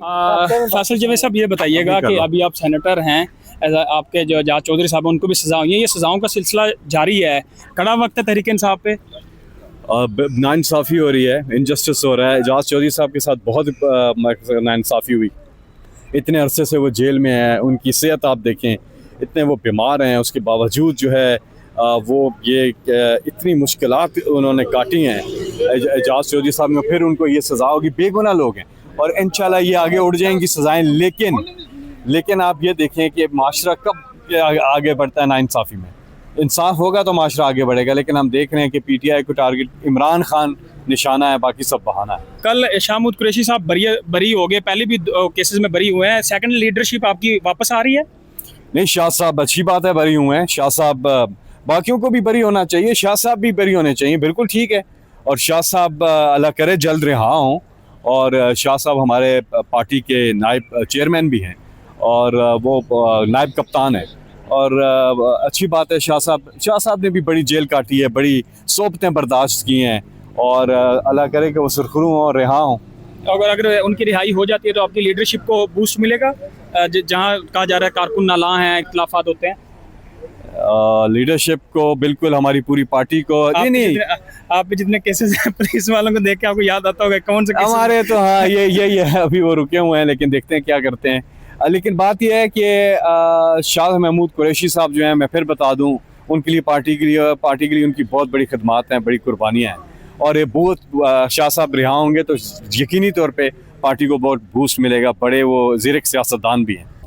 फैसल जवेद साहब, ये बताइएगा कि अभी आप सेनेटर हैं, आपके जो एजाज चौधरी साहब हैं उनको भी सजा हुई है, ये सजाओं का सिलसिला जारी है, कड़ा वक्त है तहरीक इंसाफ पे? नाइंसाफ़ी हो रही है, इनजस्टिस हो रहा है। एजाज चौधरी साहब के साथ बहुत नाइंसाफ़ी हुई। इतने अरसे से वो जेल में है, उनकी सेहत आप देखें, इतने वो बीमार हैं, उसके बावजूद जो है वो ये इतनी मुश्किलात उन्होंने काटी हैं एजाज चौधरी साहब ने, फिर उनको ये सज़ा होगी। बेगुनाह लोग हैं और इंशाल्लाह ये आगे उड़ जाएंगी सज़ाएं। लेकिन आप ये देखें कि माशरा कब आगे बढ़ता है नाइंसाफ़ी में। इंसाफ होगा तो माशरा आगे बढ़ेगा, लेकिन हम देख रहे हैं कि पीटीआई को टारगेट इमरान खान निशाना है, बाकी सब बहाना है। कल शाहमूद कुरैशी साहब बरी हो गए, पहले भी केसेस में बरी हुए हैं, सेकंड लीडरशिप आपकी वापस आ रही है? नहीं, शाह साहब अच्छी बात है, बरी हुए हैं। शाह साहब बाकियों को भी बरी होना चाहिए, शाह साहब भी बरी होने चाहिए, बिल्कुल ठीक है। और शाह साहब अल्लाह करे जल्द रिहा हों। और शाह साहब हमारे पार्टी के नायब चेयरमैन भी हैं और वो नायब कप्तान है। और अच्छी बात है, शाह साहब ने भी बड़ी जेल काटी है, बड़ी सोबतें बर्दाश्त की हैं। और अल्लाह करे कि वो सुरखरू हों और रिहा हों। अगर उनकी रिहाई हो जाती है तो आपकी लीडरशिप को बूस्ट मिलेगा? जहाँ कहा जा रहा है कारकुन नाला हैं, इख्तलाफात होते हैं। लीडरशिप को बिल्कुल, हमारी पूरी पार्टी को नहीं। आप भी जितने केसेस हैं पुलिस वालों को देख के आपको याद आता होगा कौन से केसेस? हमारे तो हाँ, यही है, अभी वो रुके हुए हैं, लेकिन देखते हैं क्या करते हैं। लेकिन बात यह है कि शाह महमूद कुरैशी साहब जो हैं, मैं फिर बता दूं, उनके लिए पार्टी के लिए उनकी बहुत बड़ी खदमात हैं, बड़ी कुर्बानियाँ हैं। और ये बहुत शाह साहब रिहा होंगे तो यकीनी तौर पे पार्टी को बहुत बूस्ट मिलेगा। बड़े वो ज़ीरक सियासतदान भी हैं।